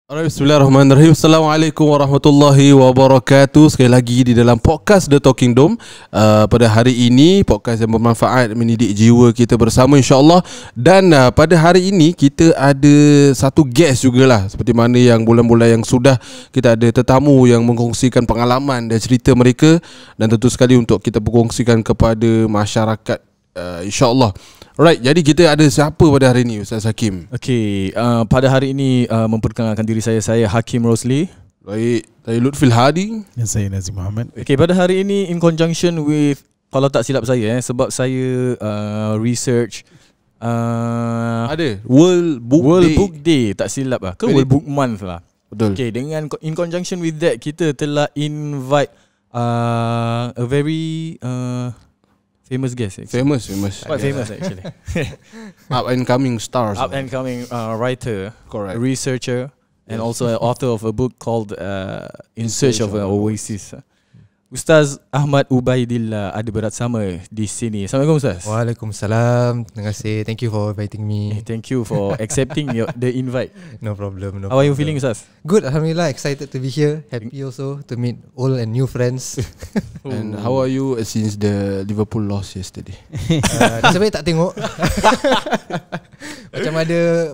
Alright, bismillahirrahmanirrahim. Assalamualaikum warahmatullahi wabarakatuh. Sekali lagi di dalam podcast The Talking Dome. Pada hari ini, podcast yang bermanfaat mendidik jiwa kita bersama insyaAllah. Dan pada hari ini kita ada satu guest jugalah. Seperti mana yang bulan-bulan yang sudah, kita ada tetamu yang mengkongsikan pengalaman dan cerita mereka. Dan tentu sekali untuk kita berkongsikan kepada masyarakat, insyaAllah. Alright, jadi kita ada siapa pada hari ini, Ustaz Hakim? Okay, pada hari ini memperkenalkan diri saya Hakim Rosli. Baik, saya Lutfil Hadi. Dan saya Nazim Muhammad. Okay, pada hari ini in conjunction with, kalau tak silap saya sebab saya research ada World Book Day, tak silap lah ke World Book Month lah. Betul. Okay, dengan in conjunction with that, kita telah invite a very famous guest actually. Famous. Quite famous actually. Up and coming stars. Up and coming writer, Correct. researcher, and also an author of a book called In Search of an Oasis. Ustaz Ahmad Ubaidillah ada bersama di sini. Assalamualaikum Ustaz. Waalaikumsalam. Terima kasih. Thank you for inviting me. Thank you for accepting the invite. No problem. How are you feeling Ustaz? Good, alhamdulillah. Excited to be here. Happy also to meet old and new friends. And how are you since the Liverpool loss yesterday? Nasib baik tak tengok.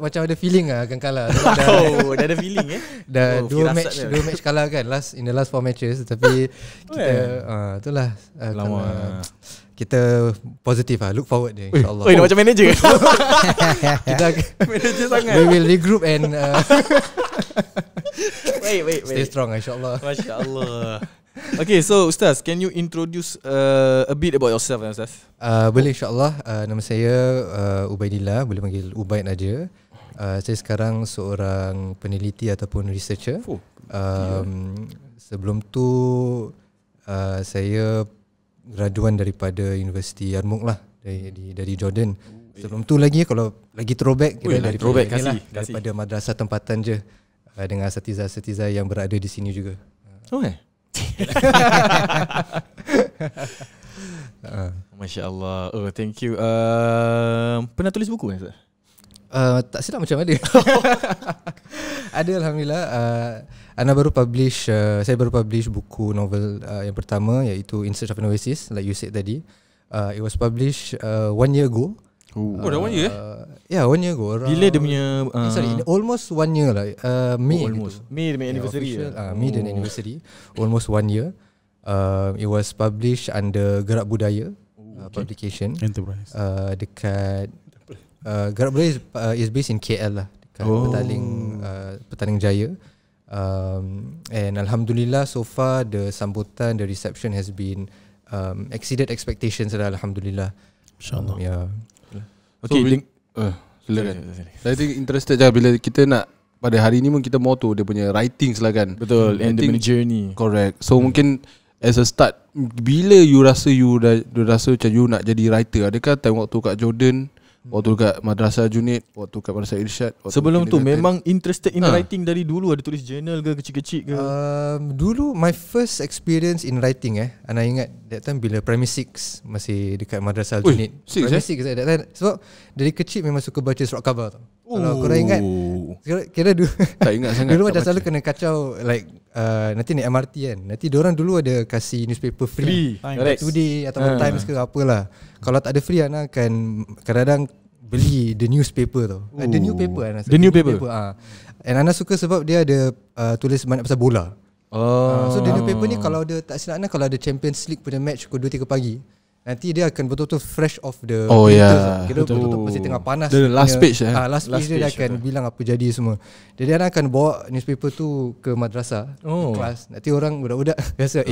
Macam ada feeling akan kalah. Dah ada feeling Dah dua firasat match kalah kan in the last 4 matches. Tapi kita itulah lama. Kita positif lah. Look forward dia, insyaAllah. Oi, macam manager. Kita Manager sangat. we will regroup and Wait. stay strong, insyaAllah. Masya Allah. Okay, so Ustaz, can you introduce a bit about yourself, Ustaz? Boleh, insyaAllah. Nama saya Ubaidillah. Boleh panggil Ubaid aja. Saya sekarang seorang peneliti ataupun researcher. Sebelum tu saya graduan daripada Universiti Yarmouk lah, dari Jordan. Sebelum tu lagi, kalau lagi throwback, daripada madrasah tempatan je, dengan asatiza-asatiza yang berada di sini juga. Masya Allah. Oh, thank you. Pernah tulis buku kan Ustaz? Tak silap macam ada. Ada, alhamdulillah. Saya baru publish buku novel yang pertama, iaitu In Search of an Oasis, like you said tadi. It was published 1 year ago. Dah 1 year? Yeah, 1 year ago. Bila dia punya almost 1 year lah. May almost gitu. May anniversary. May dan anniversary. Almost 1 year. It was published under Gerak Budaya publication. Enterprise. Dekat Gerak Budaya is based in KL lah, dekat Petaling Jaya. And alhamdulillah, so far the sambutan, the reception has been exceeded expectations lah, alhamdulillah. InsyaAllah. Yeah. Okay, silakan. Saya interested je bila kita nak, pada hari ni pun kita mau tu dia punya writings lah kan. betul, and the journey. Correct. So mungkin as a start, bila you rasa macam you nak jadi writer? Adakah time waktu kat Jordan, waktu kat Madrasah Junid, waktu kat Madrasah Irsyad? Sebelum tu memang interested in writing dari dulu? Ada tulis journal ke kecil-kecil ke? Dulu my first experience in writing Ana ingat that time bila primary 6 masih dekat Madrasah Junid. Primary 6 that time. Sebab dari kecil memang suka baca surat khabar tau. Kalau korang ingat, kira dulu tak ingat sangat. dulu macam selalu kena kacau, like nanti naik MRT kan, nanti diorang dulu ada kasih newspaper free. Today ataupun Times ke apalah. Kalau tak ada free, Ana akan kadang-kadang beli the newspaper tau. The new paper. The new paper. And Ana suka sebab dia ada tulis banyak pasal bola. So the new paper ni, kalau ada, tak silap Ana, kalau ada Champions League punya match pukul 2-3 pagi, nanti dia akan betul-betul fresh off the Kira betul-betul masih tengah panas. The last page last page dia akan bilang apa jadi semua. Jadi Ana akan bawa newspaper tu ke madrasah, kelas. Nanti orang budak-budak biasa,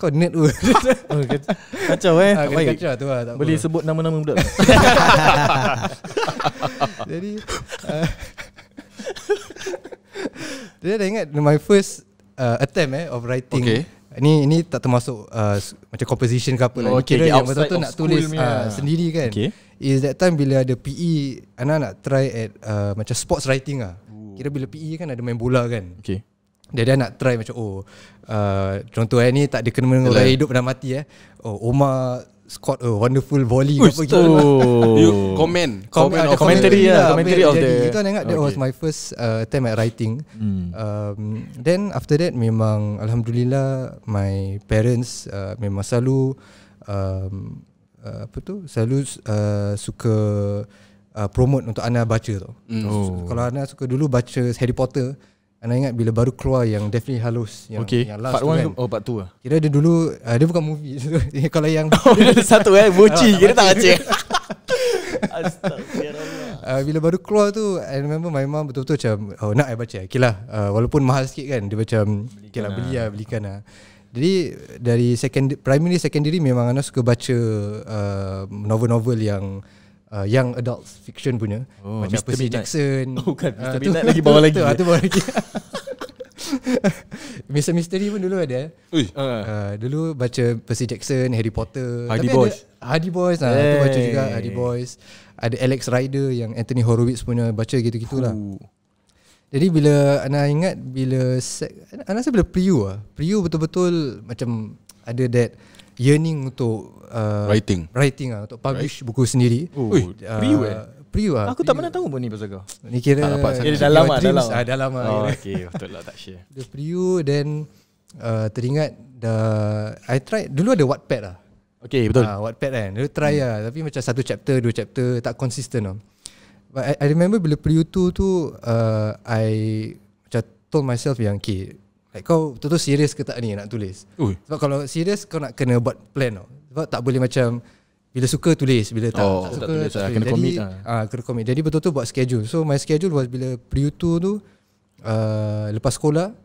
kau net tu. Kacau tak baik. Kacau tu lah, tak boleh apa. sebut nama-nama budak. Jadi dia dah ingat my first attempt of writing. Okay. Ini tak termasuk macam composition ke apa lah. Kira yang betul-betul nak tulis sendiri kan. Is that time bila ada PE, Ana nak try at macam sports writing lah. Kira bila PE kan ada main bola kan. Dia nak try macam contoh ni tak ada kena dengan orang hidup dan mati. Omar scored a wonderful volley. You commentary of the. Itu I ingat that was my first attempt at writing. Then after that memang alhamdulillah my parents memang selalu suka promote untuk Ana baca tau. Kalau Ana suka dulu baca Harry Potter, Ana ingat bila baru keluar yang Deathly Hallows yang last part 1 kan. part 2 Kira dia dulu dia bukan movie. Kalau yang satu boci kira tak baca. Astagfirullah. Bila baru keluar tu, I remember my mom betul-betul macam nak I baca. Okay lah, walaupun mahal sikit kan, dia macam okay lah, belikan lah. Jadi dari primary secondary memang Ana suka baca novel-novel yang young adult fiction punya, macam Mr. Percy Midnight. Jackson. Bukan Mr. Midnight lagi bawah lagi. Itu bawah lagi. Mr. Mystery pun dulu ada. Dulu baca Percy Jackson, Harry Potter. Hardy Tapi Boys. Hardy Boys tu baca juga. Hardy Boys. Ada Alex Rider yang Anthony Horowitz punya, baca gitu-gitulah. Jadi bila Ana ingat bila Ana rasa bila Priu betul-betul macam ada that yearning untuk writing untuk publish buku sendiri. Priu Aku tak pernah tahu pun ni pasal kau. Ni kira dalam. Dalam Okay, betul lah, tak share. The Priu. Then teringat I tried dulu ada Wattpad lah. Okay, betul. Wattpad kan, dulu try lah. Tapi macam 1 chapter 2 chapter tak consistent lah. But I remember bila Priu tu I macam told myself yang okay, like kau betul-betul serius ke tak ni nak tulis. Sebab kalau serius kau nak kena buat plan tau. Sebab tak boleh macam bila suka tulis, bila tak suka tak tulis, kena jadi, commit kena commit. Jadi betul-betul buat schedule. So my schedule was bila Priu tu lepas sekolah,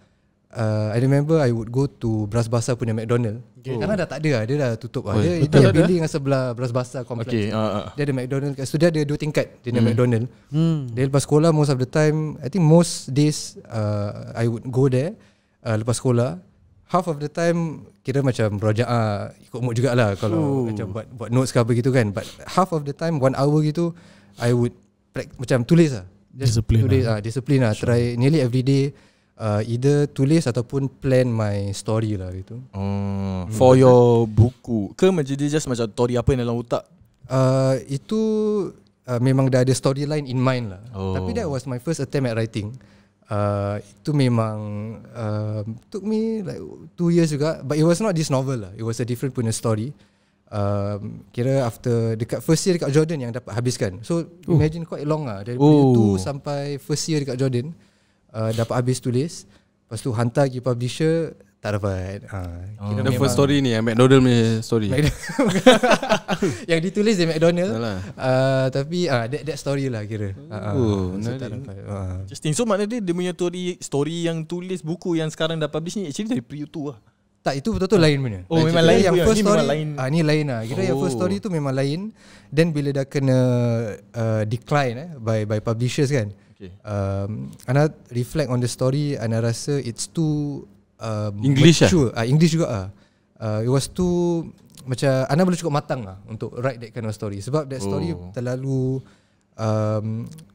I remember I would go to Bras Basah punya McDonald. Karena dah tak ada lah, dia dah tutup lah. Dia building yang sebelah Bras Basah complex. Dia ada McDonald kat situ, dia ada 2 tingkat. Dia ada McDonald. Dia lepas sekolah most of the time, I think most days I would go there lepas sekolah. Half of the time kira macam projek ikut mood jugalah kalau macam buat notes ke apa gitu kan. But half of the time 1 hour gitu I would macam tulis lah. Discipline lah. Try nearly every day either tulis ataupun plan my story lah gitu. For your buku ke macam dia just macam story apa yang dalam otak? Itu memang dah ada storyline in mind lah. Tapi that was my first attempt at writing. Itu memang took me like 2 years juga. But it was not this novel lah. It was a different punya story. Kira after dekat first year dekat Jordan yang dapat habiskan. So imagine quite long lah. Dari itu sampai first year dekat Jordan dapat habis tulis. Lepas tu hantar pergi publisher, tak dapat. The first story ni McDonald punya story. Yang ditulis di McDonald. Tapi that story lah kira. Tak dapat. Justin, so maknanya dia punya story yang tulis buku yang sekarang dah publish ni actually dari Priu tu lah. Tak, itu betul-betul lain punya. Memang lain. Yang first ni story lain. Ni lain lah. Kira yang first story tu memang lain. Then bila dah kena decline by publishers kan. Ana reflect on the story, Ana rasa it's too English mature. English juga it was too macam Ana belum cukup matang lah untuk write that kind of story. Sebab that story terlalu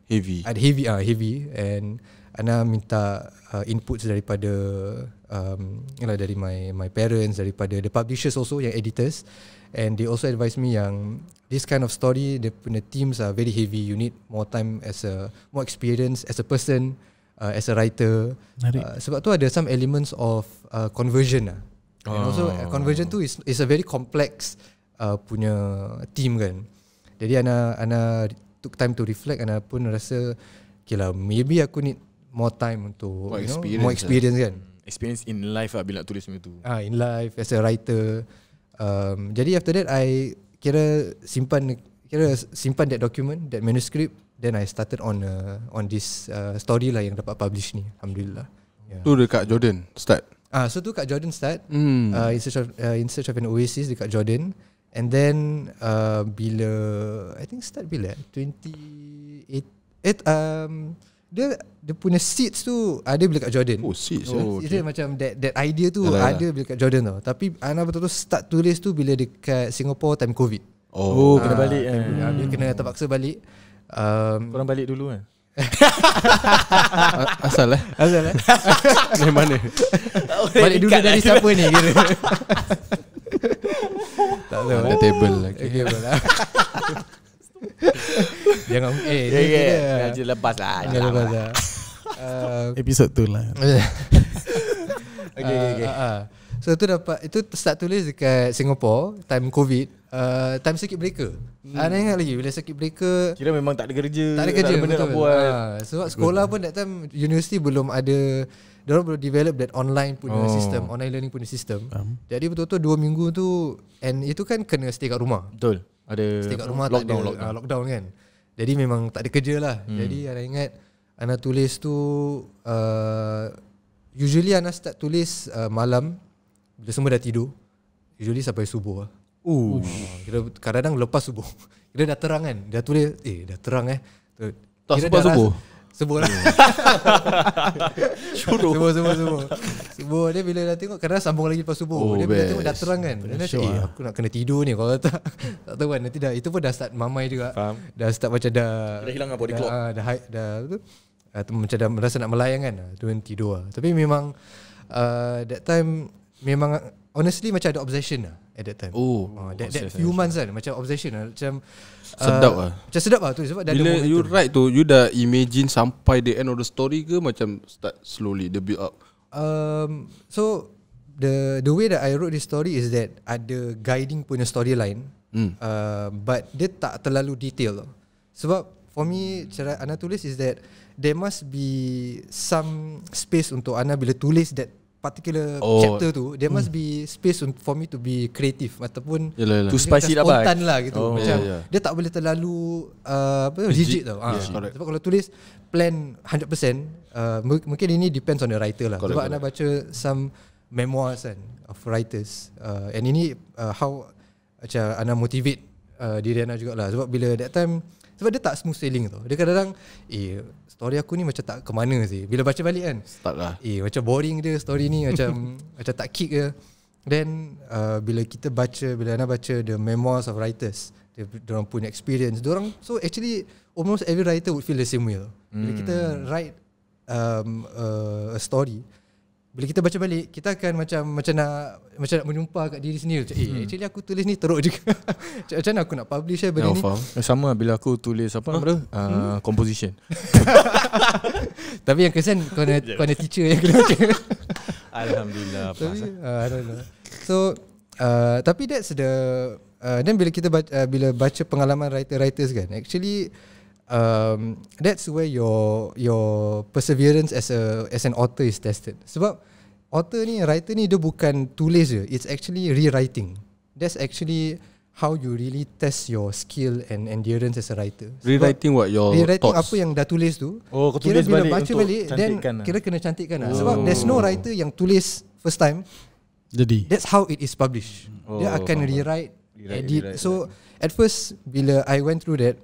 heavy and Ana minta inputs daripada dari my parents, daripada the publishers also, yang editors. And they also advise me yang this kind of story, the themes are very heavy. You need more time more experience as a person, as a writer. Sebab tu ada some elements of conversion lah. And also conversion tu is a very complex punya theme kan. Jadi Ana took time to reflect. Ana pun rasa okay lah, maybe aku need more time untuk more experience kan. Experience in life lah bila nak tulis macam tu. In life as a writer. Jadi after that I simpan that document, that manuscript. Then I started on this story lah yang dapat publish ni. Alhamdulillah. Tu dekat Jordan start. So tu kat Jordan start. In search of an oasis dekat Jordan. And then bila I think start bila 28 dia punya seeds tu ada bila kat Jordan. Seeds. Dia macam that idea tu ada bila kat Jordan tau. Tapi Ana betul-betul start tulis tu bila dekat Singapore time COVID. Kena balik Dia kena terpaksa balik. Korang balik dulu kan? Asal dari mana? Balik dulu dari siapa ni kira? Tak tahu. Ada table lagi. Okay, lah. Jangan Jangan lepas lah. Jangan lepas lah. Episod tu lah. Okay. So tu dapat, itu start tulis dekat Singapore time COVID, time circuit breaker. Ana ingat lagi bila circuit breaker, Kira memang tak ada kerja. tak ada kerja, benda nak betul. buat. Sebab sekolah pun that time university belum ada, diorang belum develop that online punya system, online learning punya system. Jadi betul-betul 2 minggu tu, and itu kan kena stay kat rumah. Betul. Ada Stay kat rumah, lockdown, tak ada lockdown kan. Jadi memang tak ada kerja lah. Jadi Ana ingat Ana tulis tu, usually Ana start tulis malam bila semua dah tidur. Usually sampai subuh lah. Kira kadang-kadang lepas subuh. Kira dah terang kan. Dah tulis dah terang Tak kira sempat dah subuh. Subuh lah. Subuh dia bila dah tengok kadang sambung lagi lepas subuh. Dia bila tengok dah terang kan. Dia dah aku nak kena tidur ni. Kalau tak tahu kan, nanti dah, itu pun dah start mamai juga. Faham. Dah start macam dah hilang body clock. dah macam dah merasa nak melayang kan. Tu kan tidur lah. Tapi memang that time memang honestly macam ada obsession lah at that time. That few months kan macam obsession lah. Macam Sedap lah. Macam sedap lah tu sebab dah Bila ada you momentum. write tu, you dah imagine sampai the end of the story ke macam start slowly the build up? So the way that I wrote this story is that ada guiding punya storyline, but dia tak terlalu detail tau. Sebab for me cara Ana tulis is that there must be some space untuk Ana bila tulis that particular chapter tu, there must be space for me to be creative ataupun Yalah. To spice it up spontan lah gitu. Macam yeah. dia tak boleh terlalu rigid tau. correct. Sebab kalau tulis plan 100%, mungkin ini depends on the writer lah. Sebab Ana baca some memoirs kan of writers, and ini how macam Ana motivate diri Ana jugalah. Sebab bila that time, sebab dia tak smooth sailing tau. Dia kadang-kadang story aku ni macam tak ke mana sih. Bila baca balik kan, Start lah. macam boring dia story ni, macam macam tak kick ke. Then bila Ana baca the memoirs of writers, diorang punya experience, diorang, so actually almost every writer would feel the same way tau. Bila kita write a story, bila kita baca balik, kita akan macam nak menyumpah kat diri sendiri, actually aku tulis ni teruk juga. Macam mana aku nak publish benda ni. Sama bila aku tulis composition. Tapi yang kesian kau ada teacher yang kena baca. Alhamdulillah. Tapi I don't know. So tapi that's the then bila kita bila baca pengalaman writers kan, actually that's where your perseverance as an author is tested. Sebab writer ni dia bukan tulis je, it's actually rewriting. That's actually how you really test your skill and endurance as a writer. Rewriting what? Your Rewriting thoughts? apa yang dah tulis tu, kau kira tulis bila balik baca untuk balik, then cantikkan lah. kira kena cantikkan lah. Sebab there's no writer yang tulis first time, Jadi that's how it is published. Dia akan rewrite, edit. So at first bila I went through that,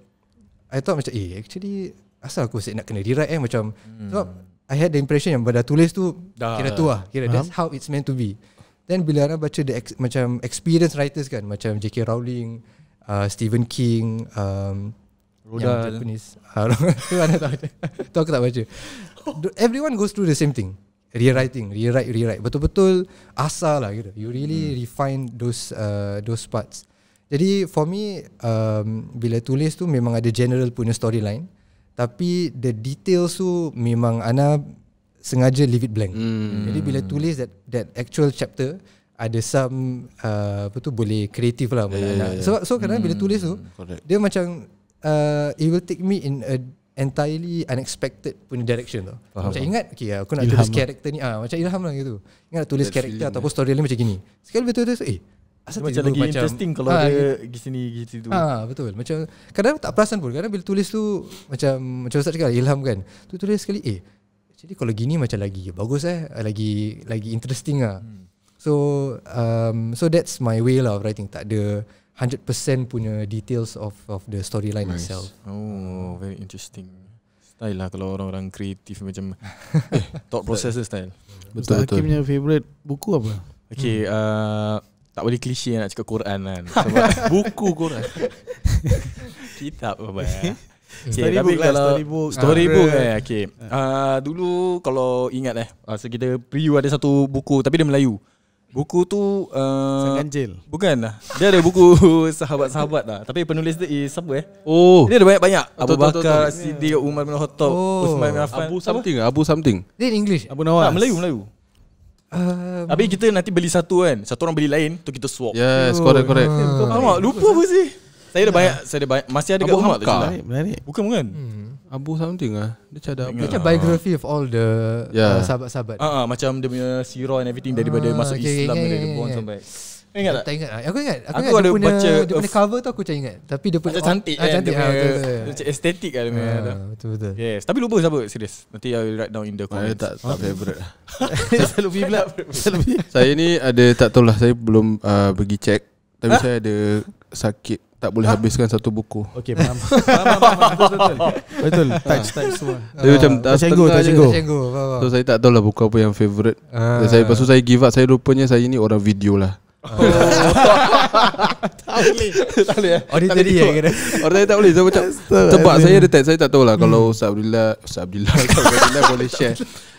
I thought macam actually asal aku nak kena rewrite macam sebab I had the impression yang pada tulis tu kira tu lah, kira that's how it's meant to be. Then bila Ana baca macam experienced writers kan, macam J.K. Rowling, Stephen King, Roda Japanese, tu Ana tak baca. Tu aku tak baca. Everyone goes through the same thing. Rewriting, rewrite. Betul-betul asal lah gitu. You really refine those parts. Jadi for me, bila tulis tu memang ada general punya storyline, tapi the details tu memang Ana sengaja leave it blank. Jadi bila tulis that actual chapter, ada some boleh kreatif lah. So kadang bila tulis tu, dia macam it will take me in a entirely unexpected punya direction tau. Macam ingat aku nak tulis karakter ni, macam ilham lah gitu. Ingat nak tulis karakter ataupun storyline macam gini. Sekali betul-betul asal macam lagi interesting kalau dia gini gitu. Betul. Macam kadang tak perasan pun. Kadang bila tulis tu macam Ustaz cakap ilham kan. Tu tulis sekali actually kalau gini macam lagi bagus lagi interesting lah. So that's my way lah of writing. Tak ada 100% punya details of the storyline itself. Oh, very interesting. Style lah kalau orang-orang kreatif macam thought processor style. Ustaz Hakim punya favourite buku apa? Okay, tak boleh klise nak cakap Quran kan. Sebab buku Quran. Kitab apa Storybook lah, storybook. Storybook okay. Dulu kalau ingat so kita preview ada satu buku tapi dia Melayu. Buku tu Sang Ganjil. bukan lah. Dia ada buku sahabat-sahabat lah. Tapi penulis dia siapa Oh, Dia ada banyak-banyak. Abu Betul, betul, Bakar, betul. Siddiq, Umar bin Khattab, Uthman bin Affan. Abu something. Abu something. Dia in English. Abu Nawas. Tak, Melayu. Tapi kita nanti beli satu kan. Satu orang beli lain, tu kita swap. Yes, correct. Faham tak? Lupa apa sih? Saya ada banyak. Masih ada kat Abu rumah Hamka. tu. Menarik. Bukan. Abu something ah. Dia cadar Dia macam biography of all the sahabat-sahabat. Macam dia punya sirah and everything daripada masuk okay, Islam ingat, dari ingat, born ingat. sampai. Ingat tak? Tak ingat. Aku ingat Aku dia ada punya, baca dia punya cover tu aku macam ingat. Tapi dia punya Macam cantik kan. cantik. Dia punya Betul. macam estetik kan dia punya. Betul. Yes. Tapi lupa siapa, serius. Nanti I will write down in the Saya comments. tak favorite. Selalu pergi pula. Selalu pergi. Saya ni ada tak tahu lah, saya belum pergi check. Tapi saya ada sakit, tak boleh habiskan satu buku. Okey, faham. Betul. Touch semua. Saya macam Tachengo. Tachengo. So saya tak tahu lah buku apa yang favorite. Dan saya lepas tu saya give up. Saya rupanya saya ni orang video lah. Tak boleh. Auditory ya kira. Orang saya tak boleh. Saya macam tebak saya ada tag. Saya tak tahu lah kalau Ustaz Abdillah boleh share.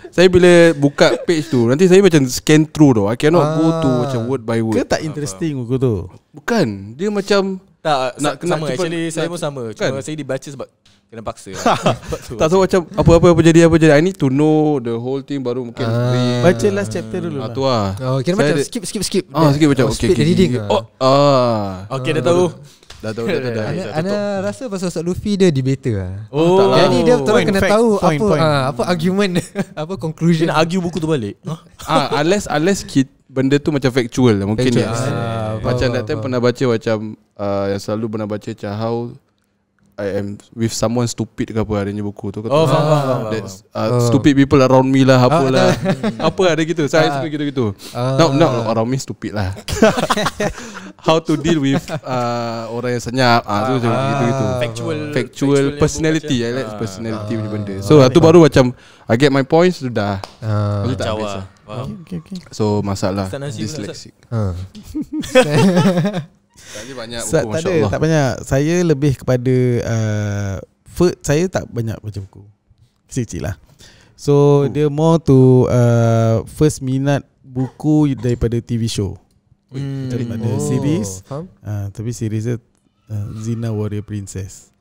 Saya bila buka page tu, nanti saya macam scan through tau. I cannot go to macam word by Ke word. tak interesting buku tu? Bukan. Dia macam Tak, nak sama cepat- actually saya pun sama. kan? Cuma saya dibaca sebab kena paksa. tak tahu macam apa jadi. I need to know the whole thing baru mungkin read. Baca last chapter dulu lah. Tu lah. Oh, kira Saya macam ada- skip. Sikit macam speed the reading. Okay, dah tahu. Dah tahu. Ana rasa pasal Ustaz Luffy dia debater lah. Oh, tak lah. Jadi dia terus Point, kena fact, tahu point. apa argument, apa Dia conclusion. nak argue buku tu balik. Unless benda tu macam factual lah, mungkin Factual. yes. Macam that time pernah baca macam yang selalu pernah baca macam how I am with someone stupid ke apa adanya buku tu. Oh, faham. That's, stupid people around me lah, apalah. Apa ada gitu. Saya suka gitu-gitu. Not around me stupid lah. How to deal with orang yang senyap. Tu macam gitu-gitu. Factual personality. I like personality punya benda. So tu baru macam I get my points sudah. Lepas tu tak habis lah. Okay. So masalah Ustaz Nazim pula, dyslexic. Tadi banyak buku, Tak ada, masya-Allah. tak banyak. Saya lebih kepada saya tak banyak baca buku. Kecil-kecil lah. So dia more to first minat buku daripada TV show. Daripada series. Faham? Tapi series dia Xena Warrior Princess.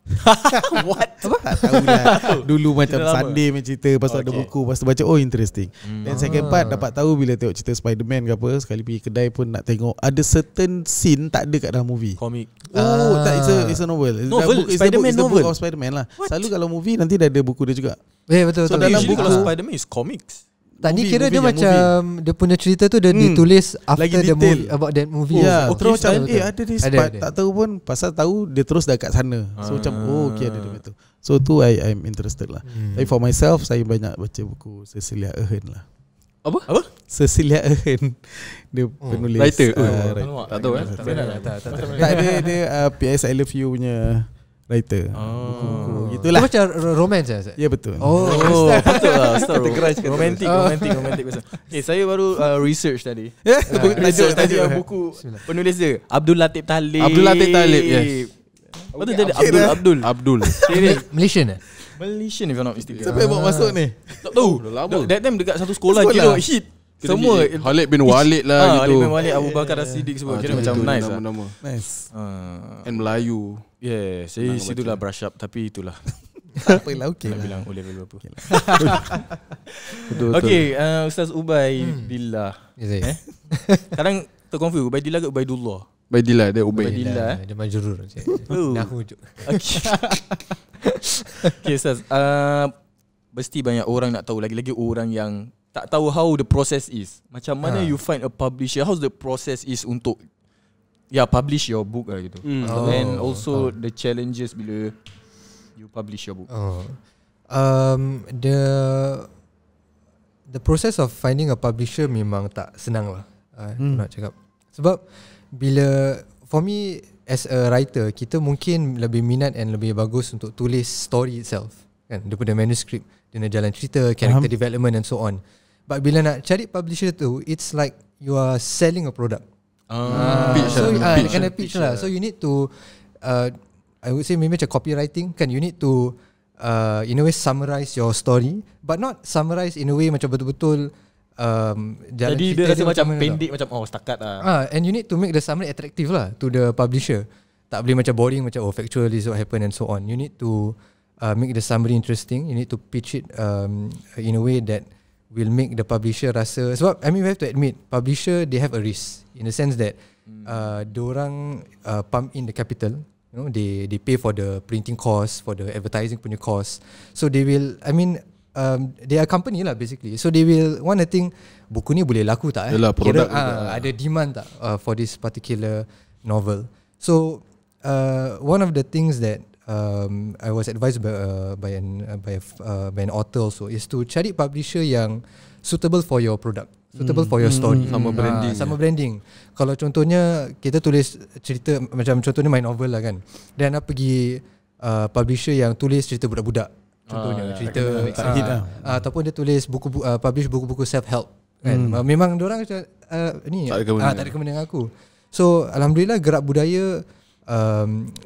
What? Tak tahulah. Dulu macam Cerita lama. Sunday main cerita. Lepas tu ada buku. Lepas tu baca, oh interesting. Then second part dapat tahu bila tengok cerita Spider-Man ke apa. Sekali pergi kedai pun nak tengok. Ada certain scene tak ada kat dalam movie. Komik. Oh, tak, it's a novel. Novel? It's Spider-Man the book novel? of Spider-Man lah. What? Selalu kalau movie nanti dah ada buku dia juga. Betul. So dalam dalam buku buku- kalau Spider-Man is comics. Tak ni movie kira dia yang macam dia punya cerita tu dia ditulis after Lagi the detail. movie, about that movie. Ya, okay, terus macam betul. ada this Ada, part. ada. Tak tahu pun pasal tahu dia terus dah kat sana. So macam okay ada dia tu. So tu I'm interested lah. Tapi for myself saya banyak baca buku Cecilia Ahern lah. Apa? Cecilia Ahern. Dia penulis Writer. Alamak. Tak tahu Tak dia PS I Love You punya writer. Buku Itulah gitulah. macam romance lah. Ya betul. Oh, Patut lah Ustaz. Romantic. Okay, saya baru research tadi. Research tadi buku penulis dia Abdul Latif Talib. Abdul Latif Talib, yes. Apa tu jadi Abdul. Malaysian lah. Malaysian if I'm not mistaken. Siapa yang bawa masuk ni? Tak tahu. That time dekat satu sekolah kira hit. Semua Khalid bin Walid lah Khalid gitu. bin Walid, Abu Bakar As-Siddiq semua kira macam gitu, nice lah. nama-nama. Nice. And Melayu. Yeah, saya situlah brush up tapi itulah. Tak apalah okey Nak lah. bilang level berapa. Betul. Okay, Ustaz Ubaidillah. Yes, Sekarang terconfuse Ubaidillah ke Ubaidullah? Baidillah dia Ubay. Baidillah. Dia majrur. Nahu je. Okay. Okay Ustaz, mesti banyak orang nak tahu, lagi-lagi orang yang tak tahu how the process is. Macam mana you find a publisher, how's the process is untuk publish your book lah gitu. And also the challenges bila you publish your book. The process of finding a publisher memang tak senang lah. Nak cakap. Sebab bila for me as a writer, kita mungkin lebih minat and lebih bagus untuk tulis story itself, kan, daripada manuscript, dia nak jalan cerita, character development and so on. But bila nak cari publisher tu, it's like you are selling a product. So kena pitch lah. So you need to I would say maybe macam copywriting kan, you need to in a way summarize your story, but not summarize in a way macam betul-betul jalan Jadi cerita dia rasa macam mana pendek, macam setakat lah. and you need to make the summary attractive lah to the publisher. Tak boleh macam boring, macam factual, this is what happened and so on. You need to make the summary interesting. You need to pitch it in a way that will make the publisher rasa. Sebab I mean we have to admit, publisher they have a risk in the sense that diorang pump in the capital. You know, they pay for the printing cost, for the advertising punya cost. So they will, I mean, they are company lah basically. So they will want to think buku ni boleh laku tak? Yalah, produk Ada demand tak for this particular novel? So one of the things that I was advised by an author also is to cari publisher yang suitable for your product, suitable for your story. Sama branding. Kalau contohnya kita tulis cerita macam contohnya my novel lah kan, dan nak pergi publisher yang tulis cerita budak-budak, contohnya cerita ataupun dia tulis publish buku-buku self-help kan, memang diorang macam ni tak ada kena dengan aku. So alhamdulillah Gerak Budaya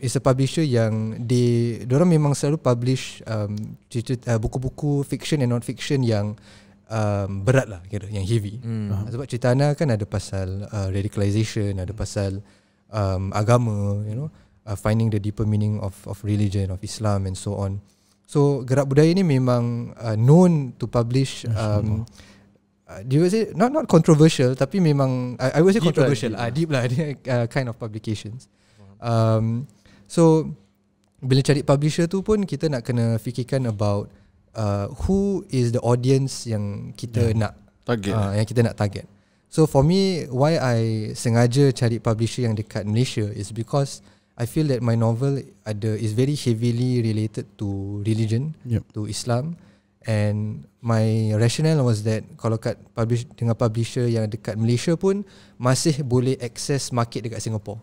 is a publisher yang diorang memang selalu publish buku-buku fiction and non-fiction yang berat lah kira, yang heavy. Sebab cerita Ana kan ada pasal radicalization, ada pasal agama, you know, finding the deeper meaning of religion, of Islam and so on. So Gerak Budaya ni memang known to publish do you say not controversial, tapi memang I would say deep controversial, deep lah kind of publications. So bila cari publisher tu pun kita nak kena fikirkan about who is the audience yang kita nak target, yang kita nak target. So for me, why I sengaja cari publisher yang dekat Malaysia is because I feel that my novel is very heavily related to religion, to Islam, and my rationale was that kalau dengan publisher yang dekat Malaysia pun masih boleh access market dekat Singapore.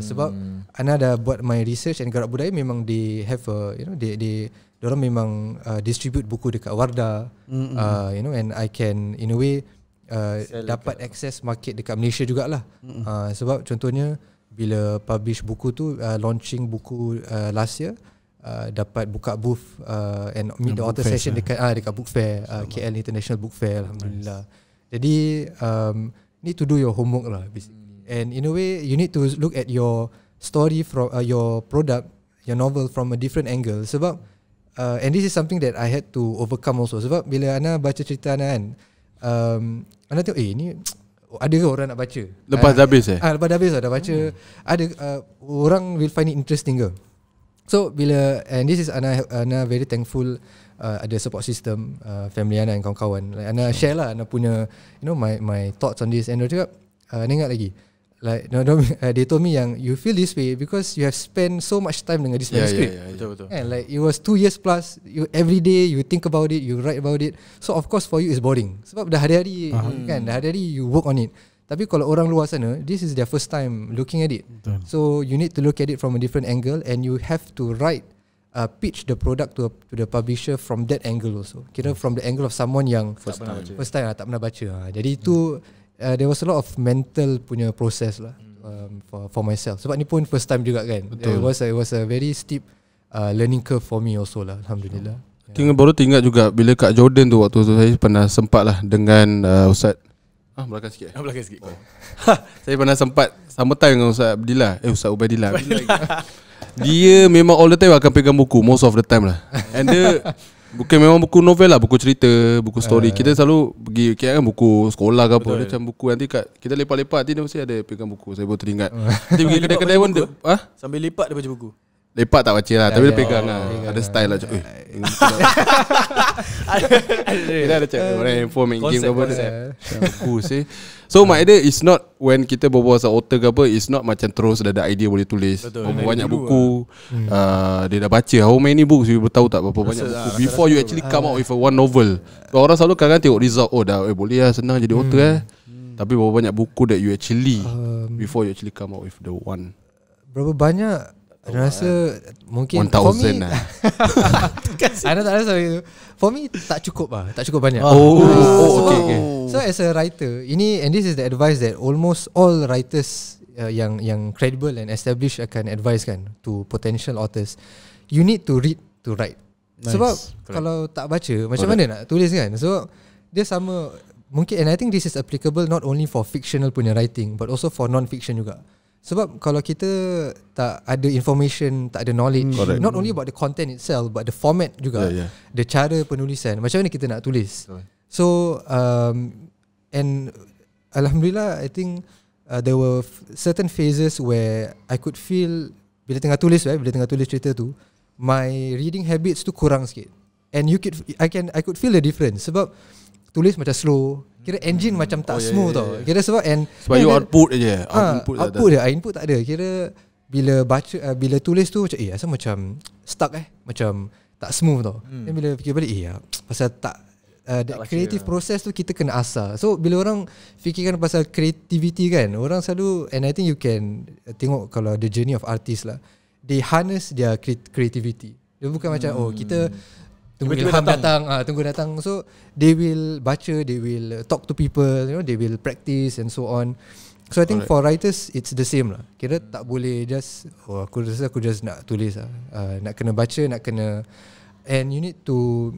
Sebab Ana dah buat my research, and Gerak Budaya memang they have a, you know, diorang memang distribute buku dekat Wardah, you know, and I can in a way dapat access market dekat Malaysia jugalah. Sebab contohnya bila publish buku tu, launching buku last year, dapat buka booth and meet the author session dekat Book Fair, KL International Book Fair, alhamdulillah. Jadi need to do your homework lah basically. And in a way you need to look at your story from your product, your novel from a different angle. Sebab and this is something that I had to overcome also. Sebab bila Ana baca cerita Ana kan, Ana tengok ni ada ke orang nak baca lepas dah habis lepas dah habis dah baca, ada orang will find it interesting ke. So bila, and this is Ana very thankful ada support system, family Ana and kawan-kawan. Like Ana share lah Ana punya, you know, my thoughts on this, and dia cakap ingat lagi like they told me yang you feel this way because you have spent so much time dengan this manuscript. Betul. And like it was 2 years plus, you every day you think about it, you write about it. So of course for you it's boring sebab dah hari-hari kan, dah hari-hari you work on it. Tapi kalau orang luar sana, this is their first time looking at it. So you need to look at it from a different angle, and you have to pitch the product to the publisher from that angle also. Kira from the angle of someone yang first time tak pernah baca. Jadi itu there was a lot of mental punya process lah for myself. Sebab ni pun first time juga kan. It was a very steep learning curve for me also lah, alhamdulillah. Baru teringat juga bila Kak Jordan tu, waktu tu saya pernah sempat lah dengan Ustaz belakang sikit. Saya pernah sempat sama time dengan Ustaz Abdillah, Ustaz Ubaidillah. Dia memang all the time akan pegang buku, most of the time lah. And dia bukan memang buku novel lah, buku cerita, buku story. Kita selalu pergi kira kan buku sekolah ke apa. Dia macam buku nanti kita lepak-lepak, nanti dia mesti ada pegang buku. Saya baru teringat. Nanti pergi kedai-kedai pun sambil lepak dia baca buku. Lepak tak baca lah, tapi dia pegang lah. Ada style lah. Kita ada cakap orang handphone main game ke apa. Buku sih. So my idea is not when kita berbual pasal author ke apa, it's not macam terus dah ada idea boleh tulis. Banyak buku dia dah baca. How many books you tahu tak berapa banyak buku before you actually come out with a one novel. Orang selalu kadang-kadang tengok result, dah boleh lah, senang jadi author tapi berapa banyak buku that you actually before you actually come out with the one. Berapa banyak? Saya rasa mungkin 1000 lah. Ana tak rasa itu. For me tak cukup lah, tak cukup banyak. Okay. So as a writer, and this is the advice that almost all writers yang credible and established akan advise kan to potential authors. You need to read to write. Sebab kalau tak baca, macam mana nak tulis kan? So dia sama mungkin, and I think this is applicable not only for fictional punya writing but also for non-fiction juga. Sebab kalau kita tak ada information, tak ada knowledge, not only about the content itself but the format juga, the cara penulisan, macam mana kita nak tulis. So and alhamdulillah, I think there were certain phases where I could feel bila tengah tulis cerita tu, my reading habits tu kurang sikit. And I could feel the difference. Sebab tulis macam slow, kira engine macam tak smooth tau. Kira sebab you output je. Output dia, input tak ada. Kira bila baca, bila tulis tu macam asal macam stuck, macam tak smooth tau. Dan bila fikir balik, pasal tak that creative process tu kita kena asah. So bila orang fikirkan pasal creativity kan, orang selalu, and I think you can tengok kalau the journey of artist lah, they harness their creativity. Dia bukan macam kita tunggu ilham datang, tunggu datang. So they will baca, they will talk to people, they will practice and so on. So I think for writers it's the same lah. Kira tak boleh just aku rasa aku just nak tulis lah. Nak kena baca, nak kena, and you need to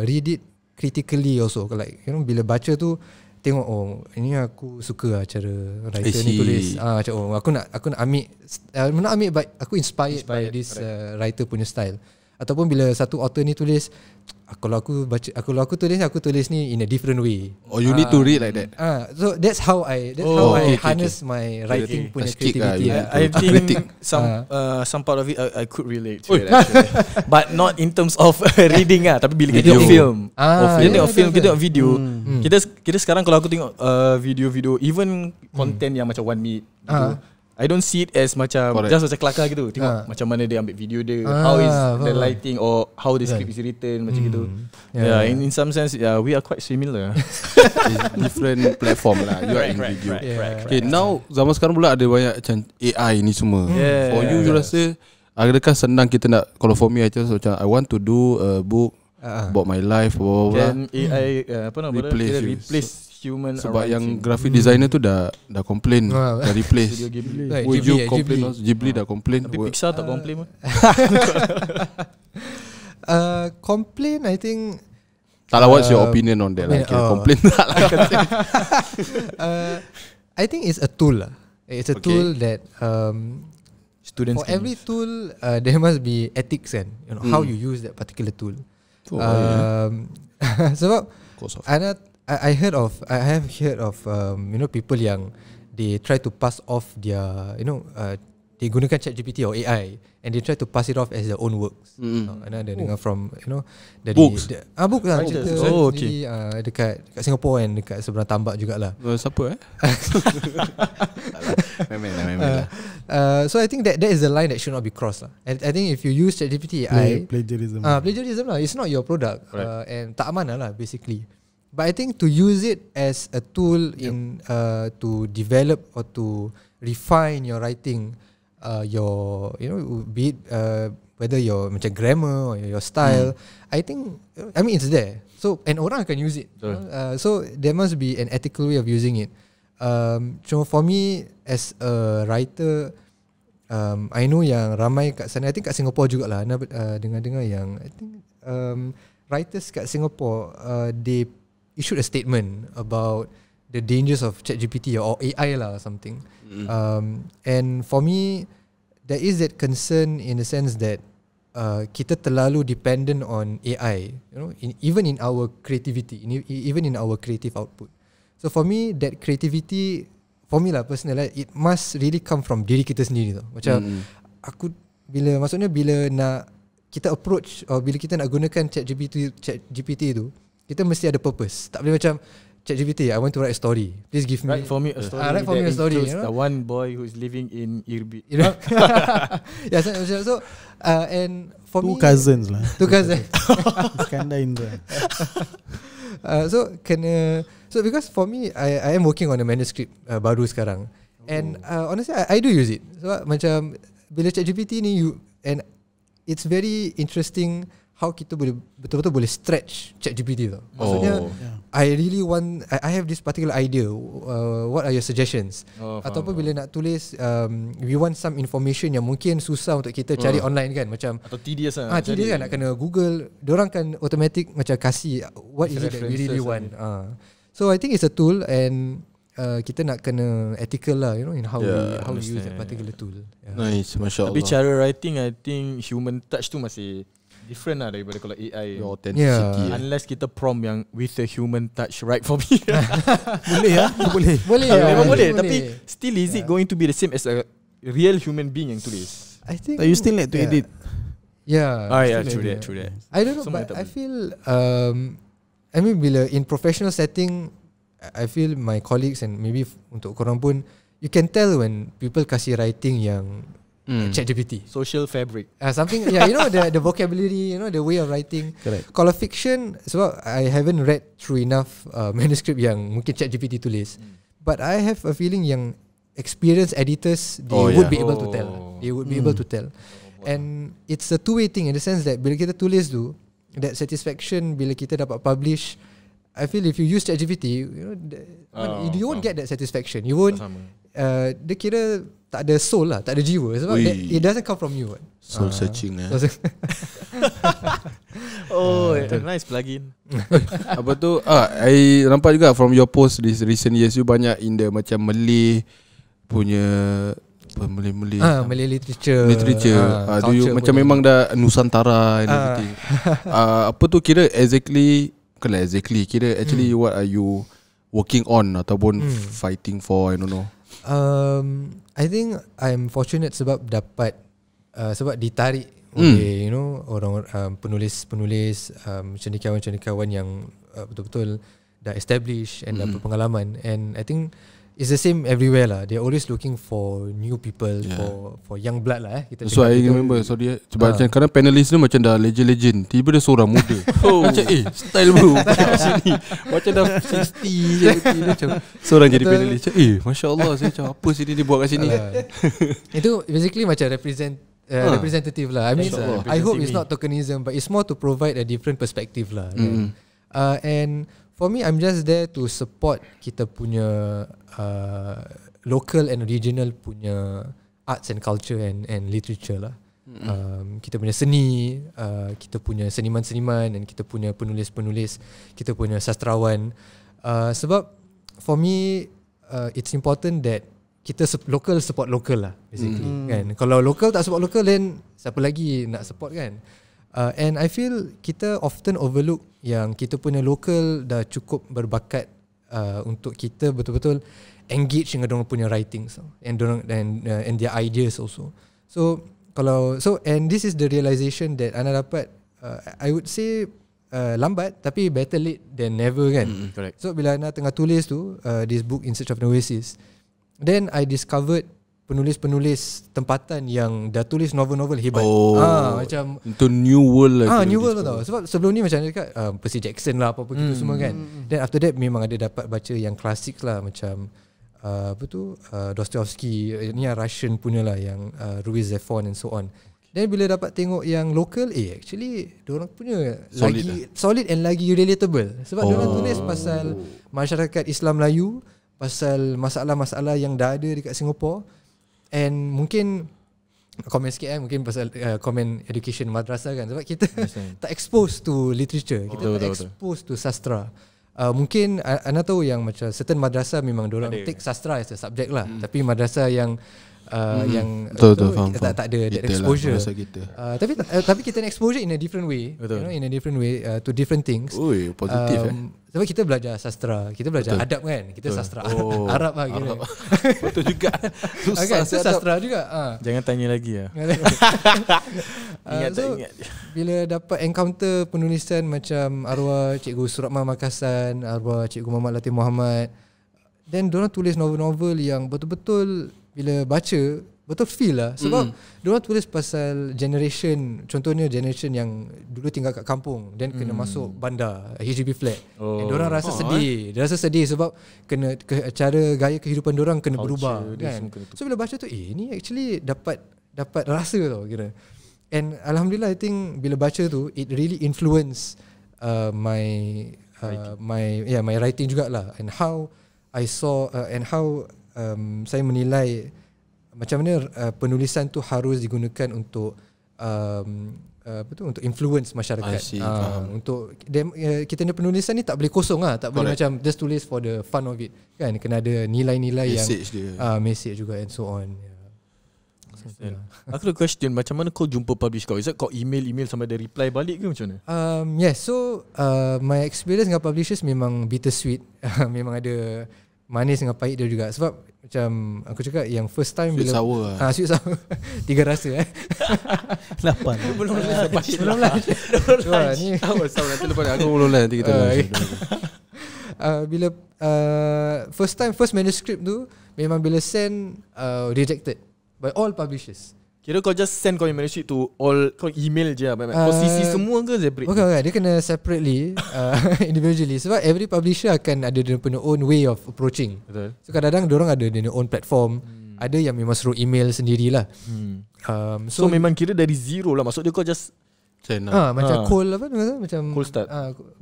read it critically also. Like bila baca tu tengok ini aku suka cara writer ni tulis. Macam aku nak ambil but aku inspired by this writer punya style. Ataupun bila satu author ni tulis, kalau aku tulis ni in a different way. You need to read like that. So that's how I harness my writing punya creativity. I think some part of it I could relate to it actually. But not in terms of reading tapi bila kita tengok film. Kita tengok video. Kita sekarang kalau aku tengok video-video, even content yang macam 1 minute gitu, I don't see it as macam just macam kelakar gitu. Tengok macam mana dia ambil video dia, how is the lighting or how the script is written, macam gitu. In some sense we are quite similar. Different platform lah. You are in video. Okay, now zaman sekarang pula ada banyak macam AI ni semua. For you rasa adakah senang kita nak, kalau for me macam I want to do a book about my life, then AI replace human. Sebab yang graphic designer tu dah complain, dah replace. Would you complain? Ghibli dah complain. Tapi Pixar tak complain pun. Complain, I think. Tak lah, what's your opinion on that? Complain tak lah. I think it's a tool lah. It's a tool that students for every tool there must be ethics kan. How you use that particular tool. Sebab I have heard of people yang they try to pass off their they gunakan ChatGPT or AI and they try to pass it off as their own works. Ada dengar from dari books. Book lah cerita dekat Singapore and dekat seberang tambak jugalah. Siapa so I think that is the line that should not be crossed lah. And I think if you use ChatGPT AI, plagiarism lah, it's not your product, and tak amanah lah basically. But I think to use it as a tool in to develop or to refine your writing, your be it whether your macam grammar or your style, I mean it's there. So and orang akan use it. So there must be an ethical way of using it. So for me as a writer, I know yang ramai kat sana, I think kat Singapore jugalah, dengar-dengar yang I think writers kat Singapore they issued a statement about the dangers of ChatGPT or AI lah or something. And for me, there is that concern in the sense that kita terlalu dependent on AI, even in our creativity, even in our creative output. So for me, that creativity, for me lah personal, it must really come from diri kita sendiri tau. Macam bila nak kita approach or bila kita nak gunakan ChatGPT tu, kita mesti ada purpose. Tak boleh macam ChatGPT, I want to write a story. Please give me write for me a story. Write for me a story. The one boy who is living in Irbit. So and for two me, cousins lah. Two cousins. Iskandar Indra. So because for me, I am working on a manuscript baru sekarang. And honestly, I do use it. So macam bila ChatGPT ni and it's very interesting how kita boleh betul-betul boleh stretch ChatGPT tu. Maksudnya I really want, I have this particular idea, what are your suggestions? Ataupun bila nak tulis we want some information yang mungkin susah untuk kita cari online kan, macam atau tedious lah. Tedious kan, nak kena Google. Diorang kan automatic macam kasih what is it that we really want. So I think it's a tool, and kita nak kena ethical lah, you know, in how we use that particular tool. Nice, Masya Allah. Tapi cara writing, I think human touch tu masih different lah daripada kalau AI. Your authenticity. Unless kita prompt yang with a human touch write for me. Boleh ya? Boleh. Memang boleh. Tapi still is it going to be the same as a real human being yang tulis? I think You still need to edit. True that. I don't know, but I feel I mean, bila in professional setting, I feel my colleagues and maybe untuk korang pun, you can tell when people kasih writing yang ChatGPT. Social fabric. Something, yeah, you know, the vocabulary, you know, the way of writing. Correct. Kalau fiction, sebab I haven't read through enough manuscript yang mungkin ChatGPT tulis, but I have a feeling yang experienced editors, they would be able to tell. They would be able to tell. And it's a two-way thing in the sense that bila kita tulis tu, that satisfaction bila kita dapat publish, I feel if you use ChatGPT, you know, you won't get that satisfaction. You won't. Dia kira tak ada soul lah, tak ada jiwa, sebab it doesn't come from you. Soul searching Nice plugin. Apa tu? I nampak juga from your post this recent years, you banyak in the macam Malay punya Malay literature. Do you macam memang dah Nusantara and everything. Apa tu kira exactly kira actually what are you working on ataupun fighting for, I don't know. I think I'm fortunate sebab dapat sebab ditarik oleh, you know, orang penulis cendekiawan yang betul-betul dah establish and dapat pengalaman, and I think it's the same everywhere lah. They're always looking for new people, for young blood lah. So I remember, so dia sebab macam kadang panelis ni macam dah legend, tiba dia seorang muda. Macam style bro sini macam dah 60 macam seorang jadi panelis. Macam Masya Allah, saya macam apa sini dia buat kat sini. Itu basically macam representative lah. I mean, I hope it's not tokenism, but it's more to provide a different perspective lah. And for me, I'm just there to support kita punya local and regional punya arts and culture and literature lah. Kita punya seni, kita punya seniman-seniman, dan kita punya penulis-penulis, kita punya sastrawan. Sebab for me, it's important that kita local support local lah, basically. Kan? Kalau local tak support local, then siapa lagi nak support kan? And I feel kita often overlook yang kita punya local dah cukup berbakat untuk kita betul-betul engage dengan dorang punya writings and their ideas also. So and this is the realization that Ana dapat, I would say lambat tapi better late than never kan. Correct. So bila Ana tengah tulis tu this book In Search of an Oasis, then I discovered penulis-penulis tempatan yang dah tulis novel-novel hebat. Macam itu new world lah. New world tau. Sebab sebelum ni macam dekat Percy Jackson lah, apa-apa gitu semua kan. Then after that memang ada dapat baca yang klasik lah, macam apa tu, Dostoevsky, ni yang Russian punya lah, yang Ruiz Zefon and so on. Then bila dapat tengok yang local, actually diorang punya solid and lagi relatable. Sebab diorang tulis pasal masyarakat Islam Melayu, pasal masalah-masalah yang dah ada dekat Singapore. And mungkin komen sikit mungkin pasal komen education madrasah kan, sebab kita tak exposed to literature, kita tak exposed to sastra. Mungkin anda tahu yang macam certain madrasah memang diorang take sastra as a subject lah, tapi madrasah yang yang tak ada that exposure lah, tapi kita nak exposure in a different way, you know, in a different way to different things. Positif sebab kita belajar sastra, kita belajar adab kan, kita sastra Arab lah kira. Betul juga. Susah sastra juga. Jangan tanya lagi lah. Ingat. Bila dapat encounter penulisan macam arwah Cikgu Suratman Makassar, arwah Cikgu Muhammad Latif Muhammad, then diorang tulis novel-novel yang betul-betul bila baca betul feel lah. Sebab diorang tulis pasal generation, contohnya generation yang dulu tinggal kat kampung, then kena masuk bandar, HDB flat, and diorang rasa sedih. Dia rasa sedih sebab kena cara gaya kehidupan diorang kena berubah kan. So bila baca tu ni actually dapat rasa tau kira. And alhamdulillah, I think bila baca tu it really influence my writing jugalah, and how I saw and how saya menilai macam mana penulisan tu harus digunakan untuk untuk influence masyarakat. Untuk kita ni penulisan ni tak boleh kosong lah, tak boleh macam just tulis for the fun of it kan, kena ada nilai-nilai message yang message juga and so on. Aku ada question, macam mana kau jumpa publish kau? Is it kau email sampai dia reply balik ke macam mana? Yes, so my experience dengan publishers memang bittersweet. Memang ada manis dengan pahit dia juga. Sebab macam aku cakap yang first time sweet bila sour sweet sour 3 rasa 8 Belum lunch. Ni nanti lepas aku belum nanti kita bila first manuscript tu memang bila send rejected by all publishers. Kira kau just send kau manuscript to all, kau email je lah. Kau CC semua ke separate? Okay, dia kena separately individually. Sebab every publisher akan ada dia punya own way of approaching. Betul. So kadang-kadang diorang ada their own platform. Ada yang memang suruh email sendirilah. So memang kira dari zero lah. Maksud dia kau just send macam cold apa macam cold start.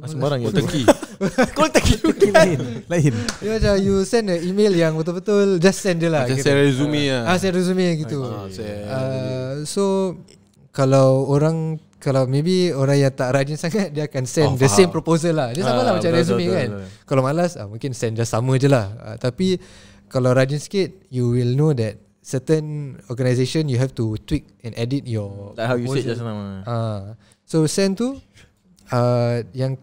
Sembarang cold turkey. Cold turkey lain. Dia macam you send an email yang betul-betul just send je lah. Macam send resume lah. Send resume gitu. So kalau maybe orang yang tak rajin sangat, dia akan send the same proposal lah. Dia sama lah macam resume kan. Kalau malas mungkin send just sama je lah. Tapi kalau rajin sikit, you will know that certain organisation you have to tweak and edit your like how you said just now. So send tu yang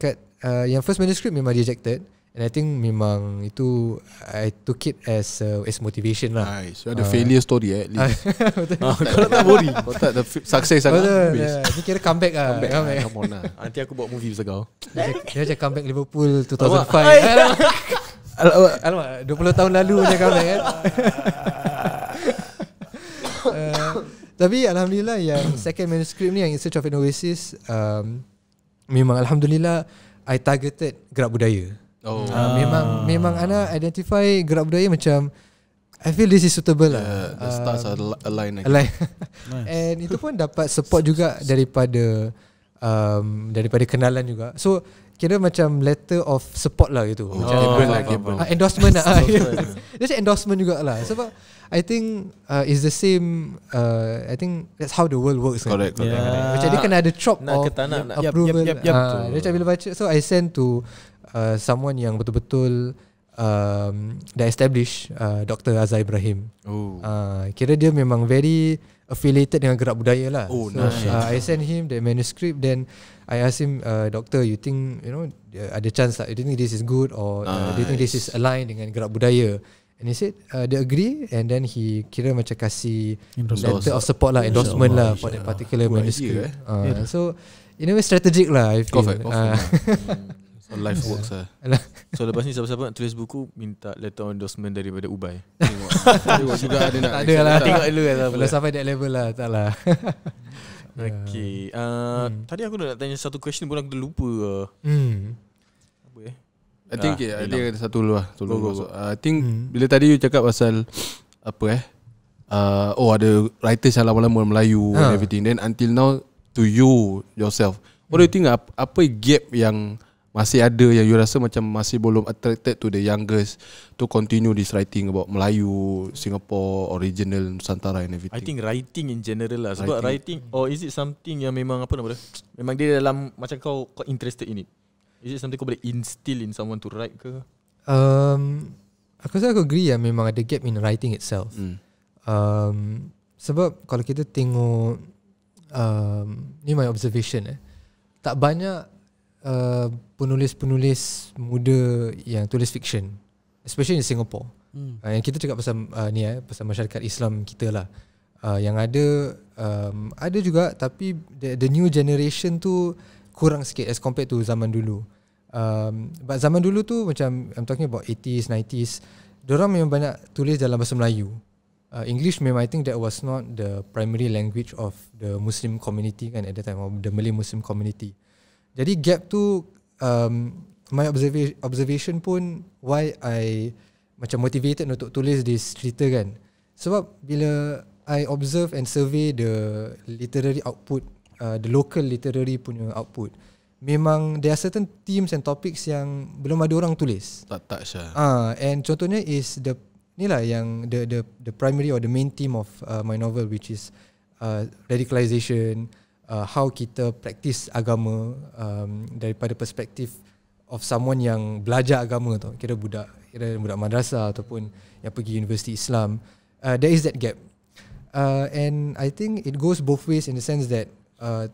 first manuscript memang rejected, and I think memang itu I took it as motivation lah. Nice. So ada failure story at least. Kalau tak boring. Kau tak ada success sangat. Ni kira comeback lah. Come on lah. Nanti aku buat movie pasal kau. Dia macam comeback Liverpool 2005. Alamak, 20 tahun lalu macam comeback kan. Tapi Alhamdulillah yang second manuscript ni, yang In Search of an Oasis, memang Alhamdulillah I targeted gerak budaya. Memang Ana identify gerak budaya macam I feel this is suitable lah. The stars are aligned. And itu pun dapat support juga daripada kenalan juga. So kira macam letter of support lah gitu. Endorsement lah. Dia endorsement juga lah. Sebab I think it's the same. I think that's how the world works. Correct. Macam dia kena ada chop of approval. Dia macam bila baca, so I send to someone yang betul-betul dah establish, Dr. Azhar Ibrahim. Kira dia memang very affiliated dengan gerak budaya lah. Nice. I send him the manuscript, then I ask him, Doctor, you think ada chance tak? Do you think this is good, or do you think this is aligned dengan gerak budaya? And he said they agree, and then he kira macam kasih letter of support lah, endorsement lah for that particular manuscript. So in a way strategic lah, I feel. So life works lah. So lepas ni siapa-siapa nak tulis buku, minta letter of endorsement daripada Ubay. Tengok juga ada nak. Tak ada lah. Tengok dulu kan. Belum sampai that level lah. Tak lah. Okay. Tadi aku nak tanya satu question pun aku lupa. Apa I think ada satu dulu lah. I think bila tadi you cakap pasal apa ada writers yang lama-lama Melayu and everything, then until now to you yourself, what do you think, apa gap yang masih ada yang you rasa macam masih belum attracted to the youngest to continue this writing about Melayu, Singapore, original, Nusantara and everything? I think writing in general lah. Sebab writing, or is it something yang memang apa nama dia, memang dia dalam macam kau interested in it? Is it something kau boleh instill in someone to write ke? Aku rasa aku agree ya, memang ada gap in writing itself. Sebab kalau kita tengok, ni my observation, tak banyak penulis-penulis muda yang tulis fiction, especially in Singapore. Yang kita cakap pasal pasal masyarakat Islam kita lah. Yang ada juga, tapi the new generation tu kurang sikit as compared to zaman dulu. But zaman dulu tu macam I'm talking about 80s, 90s, diorang memang banyak tulis dalam bahasa Melayu. English memang I think that was not the primary language of the Muslim community kan at that time, or the Malay Muslim community. Jadi gap tu, my observation pun why I macam motivated untuk tulis this cerita kan. Sebab bila I observe and survey the literary output, the local literary punya output, memang there are certain themes and topics yang belum ada orang tulis. Tak touch lah. And contohnya is the primary or the main theme of my novel, which is radicalization, how kita practice agama daripada perspektif of someone yang belajar agama tu, kira budak madrasah ataupun yang pergi universiti Islam. There is that gap, and I think it goes both ways in the sense that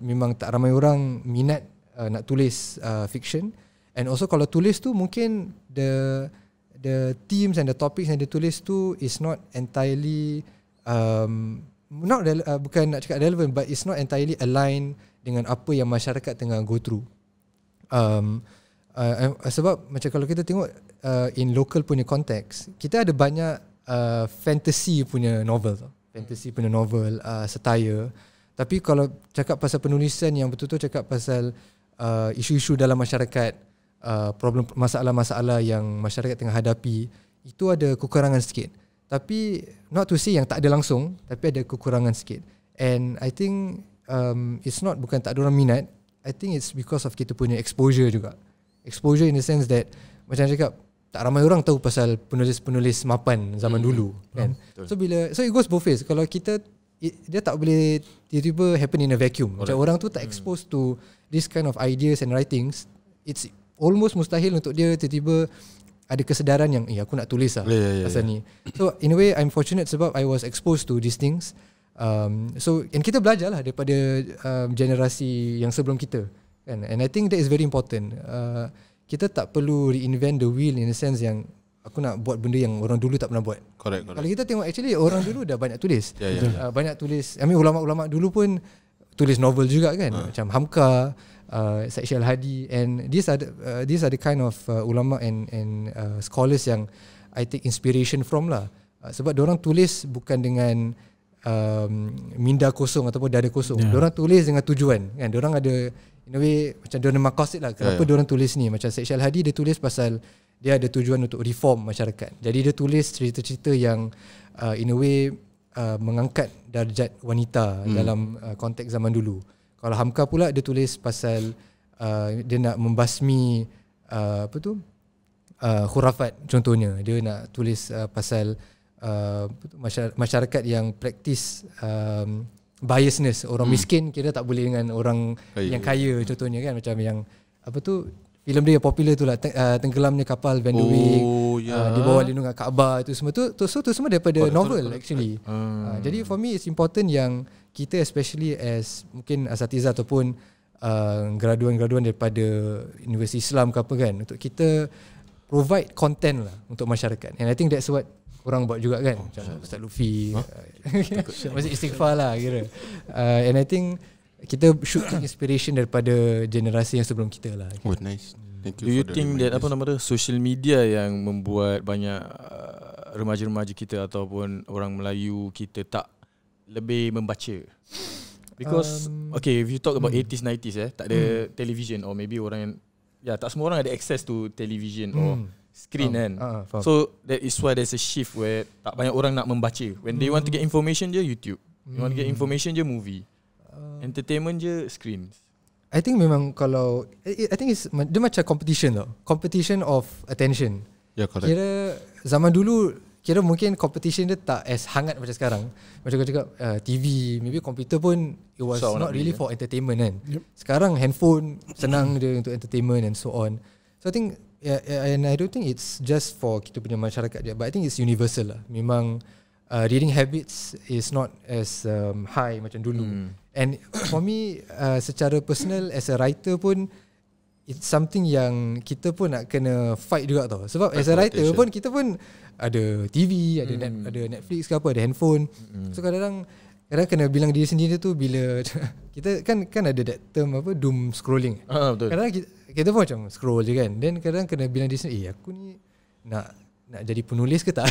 memang tak ramai orang minat nak tulis fiction, and also kalau tulis tu mungkin the themes and the topics yang dia tulis tu is not entirely bukan nak cakap relevant, but it's not entirely aligned dengan apa yang masyarakat tengah go through. Sebab macam kalau kita tengok in local punya konteks, kita ada banyak fantasy punya novel, satire. Tapi kalau cakap pasal penulisan yang betul-betul cakap pasal isu-isu dalam masyarakat, problem, masalah-masalah yang masyarakat tengah hadapi, itu ada kekurangan sikit. Tapi not to say yang tak ada langsung, tapi ada kekurangan sikit. And I think it's not bukan tak ada orang minat, I think it's because of kita punya exposure juga. Exposure in the sense that macam cakap, tak ramai orang tahu pasal penulis-penulis mapan zaman dulu kan. So it goes both ways. Kalau kita dia tak boleh tiba-tiba happen in a vacuum. Macam orang tu tak exposed to this kind of ideas and writings, it's almost mustahil untuk dia tiba-tiba ada kesedaran yang aku nak tulis lah pasal ni. So in a way I'm fortunate sebab I was exposed to these things. So and kita belajar lah daripada generasi yang sebelum kita kan? And I think that is very important. Kita tak perlu reinvent the wheel in the sense yang aku nak buat benda yang orang dulu tak pernah buat. Correct. Kalau kita tengok actually orang dulu dah banyak tulis. Banyak tulis. I mean ulama-ulama dulu pun tulis novel juga kan. Macam Hamka, Syed Al-Hadi, and these are the kind of ulama and scholars yang I take inspiration from lah. Sebab diorang tulis bukan dengan minda kosong ataupun dada kosong. Diorang tulis dengan tujuan kan. Diorang ada in a way macam diorang maqasid lah kenapa diorang tulis ni. Macam Syed Al-Hadi dia tulis pasal dia ada tujuan untuk reform masyarakat. Jadi dia tulis cerita-cerita yang in a way mengangkat darjat wanita dalam konteks zaman dulu. Kalau Hamka pula dia tulis pasal dia nak membasmi khurafat contohnya. Dia nak tulis pasal masyarakat yang praktis biasness, orang miskin kira tak boleh dengan orang yang kaya contohnya kan. Macam yang filem dia yang popular tu lah, tenggelamnya kapal Van der Weyck, di bawah lindungan Kaabah, itu semua tu semua daripada novel actually. Jadi for me it's important yang kita especially as mungkin asatiza ataupun graduan-graduan daripada Universiti Islam ke apa kan, untuk kita provide content lah untuk masyarakat. And I think that's what korang buat juga kan. Macam Ustaz Luffy masih istighfar lah kira. And I think kita should take inspiration daripada generasi yang sebelum kita lah. Oh, nice. Thank you. Do you think that social media yang membuat banyak remaja-remaja kita ataupun orang Melayu kita tak lebih membaca? Because okay, if you talk about 80s 90s tak ada television, or maybe orang yang tak semua orang ada access to television or screen kan. So that is why there's a shift where tak banyak orang nak membaca. When they want to get information je YouTube, you want to get information je movie, entertainment je screens. I think memang kalau I think dia macam competition of attention. Yeah, correct. Kira zaman dulu kira mungkin competition dia tak as hangat macam sekarang. Macam kau cakap TV, maybe komputer pun it was not really for entertainment kan. Sekarang handphone senang dia untuk entertainment and so on. So I think and I don't think it's just for kita punya masyarakat je, but I think it's universal lah. Memang reading habits is not as high macam dulu. And for me secara personal as a writer pun it's something yang kita pun nak kena fight juga tau. Sebab as a writer pun kita pun ada TV, ada Netflix ke apa, ada handphone. So kadang-kadang kena bilang diri sendiri tu bila kita kan ada that term doom scrolling. Betul. Kadang-kadang kita pun macam scroll je kan. Then kadang kena bilang diri sendiri, aku ni nak jadi penulis ke tak?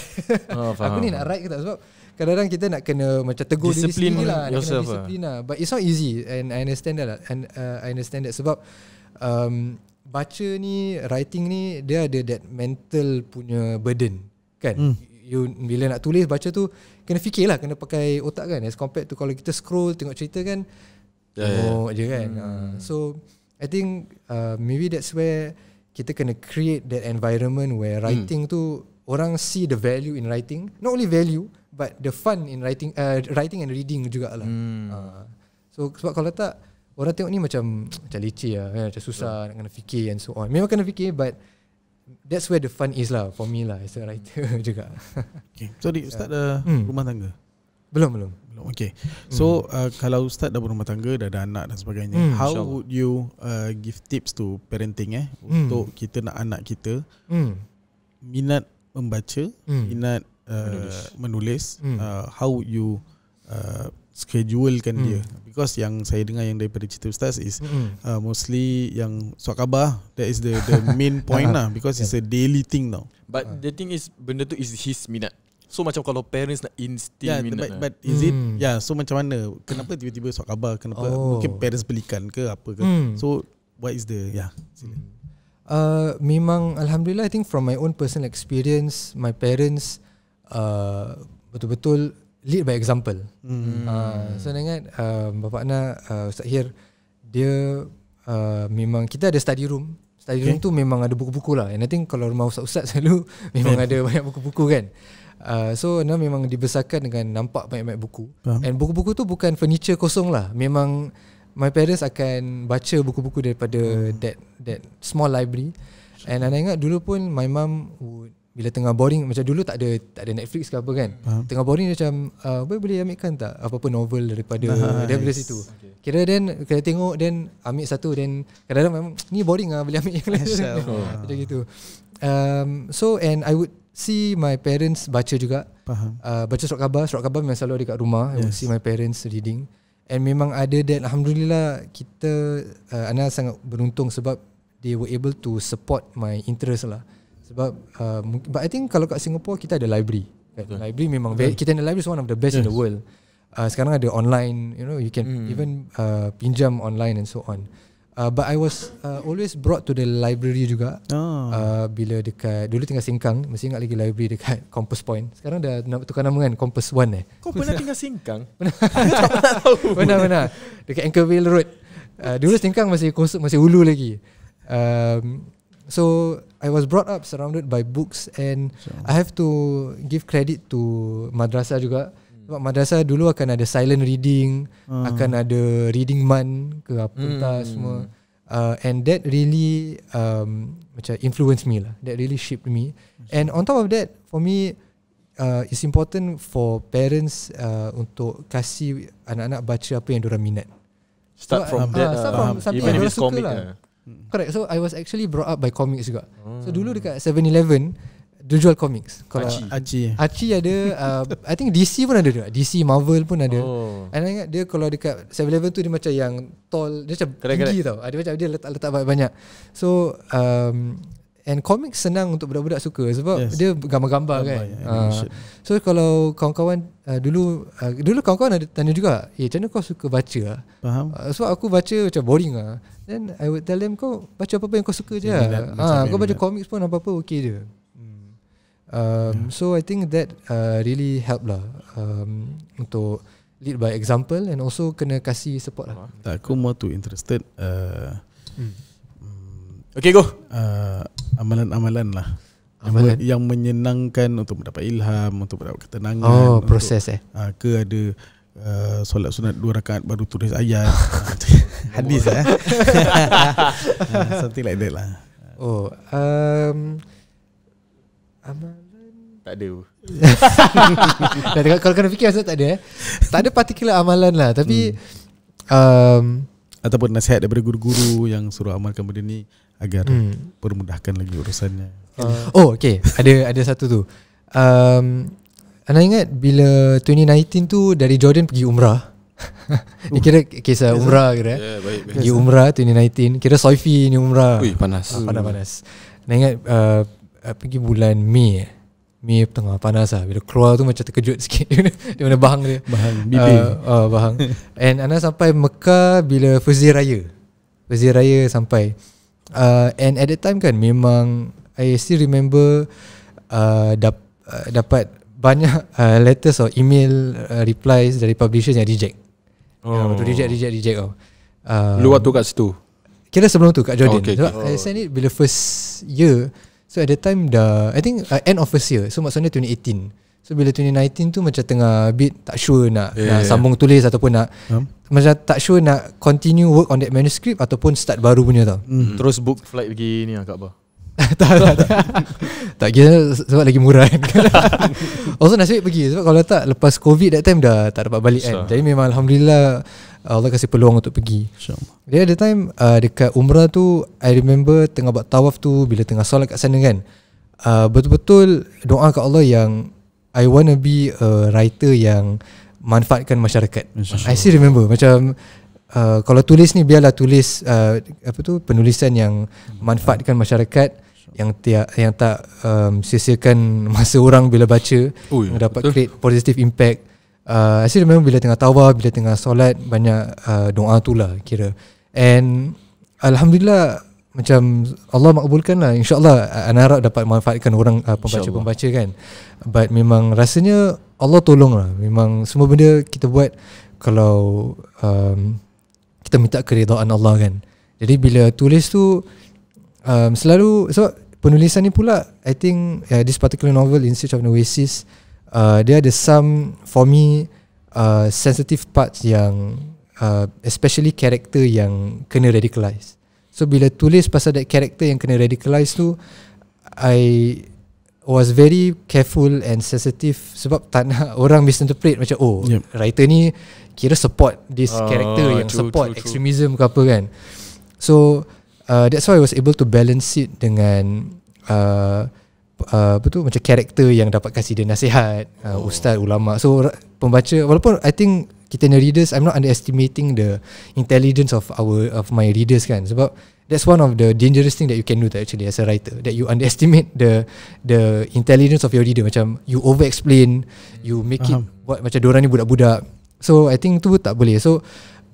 Aku ni nak write ke tak? Sebab kadang-kadang kita nak kena macam tegur diri sendiri lah, nak kena disiplin lah. But it's not easy, and I understand that lah. And I understand that sebab baca ni, writing ni, dia ada that mental punya burden kan. You bila nak tulis, baca tu kena fikir lah, kena pakai otak kan, as compared to kalau kita scroll tengok cerita kan, tengok je kan. So I think maybe that's where kita kena create that environment where writing tu orang see the value in writing, not only value but the fun in writing and reading jugalah. So sebab kalau tak orang tengok ni macam leceh lah, macam susah nak kena fikir and so on. Memang kena fikir, but that's where the fun is lah for me lah as a writer juga. Okay. So Ustaz dah rumah tangga? Belum. Okay. So kalau Ustaz dah berumah tangga, dah ada anak dan sebagainya, how would you give tips to parenting untuk kita nak anak kita minat membaca, minat menulis, how would you schedulekan dia? Because yang saya dengar yang daripada cerita Ustaz is mostly yang surat khabar, that is the main point lah, because it's a daily thing now. But the thing is, benda tu is his minat. So macam kalau parents nak instill minat, but is it so macam mana, kenapa tiba-tiba surat khabar, kenapa mungkin parents belikan ke apa ke, so what is the sila. Memang Alhamdulillah, I think from my own personal experience, my parents betul-betul lead by example. So ingat Bapak Ana, Ustaz Hir, dia memang kita ada study room. Study room tu memang ada buku-buku lah. And I think kalau rumah Ustaz selalu memang ada banyak buku-buku kan. So Ana memang dibesarkan dengan nampak banyak-banyak buku. And buku-buku tu bukan furniture kosong lah. Memang my parents akan baca buku-buku daripada that small library. And Ana ingat dulu pun my mum would, bila tengah boring, macam dulu tak ada Netflix ke apa kan, tengah boring dia macam boleh ambilkan tak apa-apa novel daripada situ. Kira then kena tengok, then ambil satu, then kadang-kadang memang ni boring boleh ambil yang lain. Macam gitu. So and I would see my parents baca juga. Baca surat khabar memang selalu ada kat rumah. I would see my parents reading. And memang ada that, alhamdulillah, kita Ana sangat beruntung sebab they were able to support my interest lah. Sebab but I think kalau kat Singapore kita ada library kan? Library memang kita ada library is one of the best in the world. Sekarang ada online, you can even pinjam online and so on. But I was always brought to the library juga. Bila dekat, dulu tinggal Sengkang, masih ingat lagi library dekat Compass Point. Sekarang dah tukar nama kan, Compass One Kau pernah tinggal Sengkang? Benar dekat Anchorvale Road. Dulu Sengkang masih ulu lagi. So I was brought up surrounded by books, and I have to give credit to madrasah juga. Sebab madrasah dulu akan ada silent reading, akan ada reading month ke apa entah semua. And that really macam influenced me lah. That really shaped me. And on top of that, for me, it's important for parents untuk kasih anak-anak baca apa yang diorang minat. Start from something even yang if it's diorang suka comic lah. Correct. So I was actually brought up by comics juga. So dulu dekat 7-Eleven dia jual comics. Kalau Archie ada, I think DC pun ada juga. DC, Marvel pun ada. And I ingat dia kalau dekat 7-Eleven tu dia macam yang tall, dia macam tinggi tau. Dia macam dia letak banyak. So and comics senang untuk budak-budak suka sebab dia gambar-gambar kan. So kalau kawan-kawan dulu kawan-kawan ada tanya juga, macam mana kau suka baca lah? Faham. Sebab aku baca macam boring lah. Then I would tell them, kau baca apa-apa yang kau suka je lah. Kau baca comics pun apa-apa okay je. So I think that really help lah untuk lead by example, and also kena kasih support lah. Aku more too interested Okay, go. Amalan-amalan lah. Yang menyenangkan untuk mendapat ilham, untuk mendapat ketenangan. Proses ke ada solat sunat 2 rakaat baru tulis ayat. Hadis something like that lah. Amalan tak ada. Kalau kena fikir asal tak ada. Tak ada particular amalan lah, tapi ataupun nasihat daripada guru-guru yang suruh amalkan benda ni agar permudahkan lagi urusannya. Okay, ada satu tu. Anda ingat bila 2019 tu dari Jordan pergi umrah. Ni kira kisah umrah kira. Pergi umrah 2019. Kira Soifi ni umrah. Panas. Panas. Anda ingat pergi bulan Mei tengah panas lah. Bila keluar tu macam terkejut sikit. Dia mana bahang dia. Bahang bibir. Bahang. And Ana sampai Mekah bila First Day Raya sampai. And at that time kan memang I still remember dapat banyak letters or email replies dari publishers yang reject. Reject tau. Lu waktu kat situ? Kira sebelum tu kat Jordan. Okay. I send it bila first year. So at that time dah, I think end of first year. So maksudnya 2018. So bila 2019 tu macam tengah bit tak sure nak sambung tulis ataupun nak macam tak sure nak continue work on that manuscript ataupun start baru punya tau. Terus book flight pergi ni kat apa? Tak kira sebab lagi murah kan. Also nasib pergi sebab kalau tak lepas COVID that time dah tak dapat balik kan. Jadi memang alhamdulillah Allah kasih peluang untuk pergi. Dia ada time dekat umrah tu, I remember tengah buat tawaf tu, bila tengah solat kat sana kan, betul-betul doa kat Allah yang I wanna be a writer yang manfaatkan masyarakat. I still remember macam kalau tulis ni biarlah tulis penulisan yang manfaatkan masyarakat, yang tak sia-siakan masa orang bila baca, yang dapat create positive impact. I still remember bila tengah tawaf, bila tengah solat, banyak doa tu lah kira. And alhamdulillah macam Allah makbulkan lah. InsyaAllah ana harap dapat manfaatkan orang pembaca-pembaca kan. But memang rasanya Allah tolong lah. Memang semua benda kita buat kalau kita minta keridhaan Allah kan. Jadi bila tulis tu selalu sebab penulisan ni pula, I think this particular novel In Search of an Oasis, dia ada some for me sensitive parts yang especially character yang kena radicalize. So bila tulis pasal that character yang kena radicalize tu, I was very careful and sensitive sebab tak nak orang misinterpret macam writer ni kira support this character yang support extremism ke apa kan. So that's why I was able to balance it dengan macam karakter yang dapat kasih dia nasihat, ustaz, ulama. So pembaca, walaupun I think kita ni readers, I'm not underestimating the intelligence of my readers kan, sebab that's one of the dangerous thing that you can do actually as a writer, that you underestimate the intelligence of your reader. Macam you over explain, you make it buat macam diorang ni budak-budak. So I think tu tak boleh. So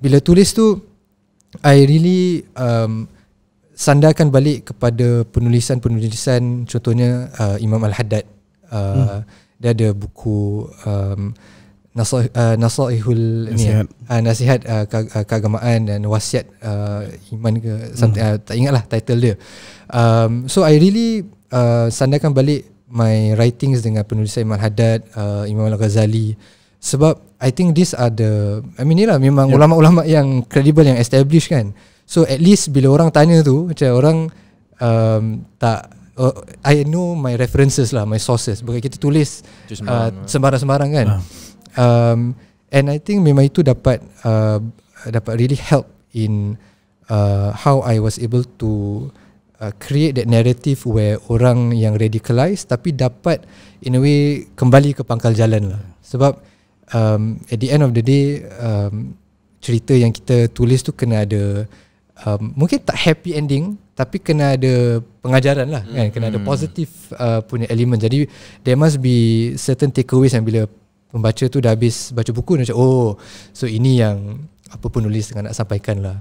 bila tulis tu, I really sandarkan balik kepada penulisan contohnya Imam Al-Haddad. Dia ada buku Nasaihul nasihat keagamaan dan wasiat iman ke something, tak ingatlah title dia. So I really sandarkan balik my writings dengan penulisan Imam Al-Haddad, Imam Al-Ghazali, sebab I think these are ni lah memang ulama-ulama yang credible, yang established kan. So at least bila orang tanya tu, macam orang I know my references lah, my sources. Bukan kita tulis sembarang-sembarang kan. And I think memang itu dapat really help in how I was able to create that narrative where orang yang radicalized tapi dapat in a way kembali ke pangkal jalan lah. Sebab at the end of the day, cerita yang kita tulis tu kena ada mungkin tak happy ending, tapi kena ada pengajaran lah kan, kena ada positive punya element. Jadi there must be certain takeaways yang bila pembaca tu dah habis baca buku, dia macam so ini yang apa penulis tengah nak sampaikan lah.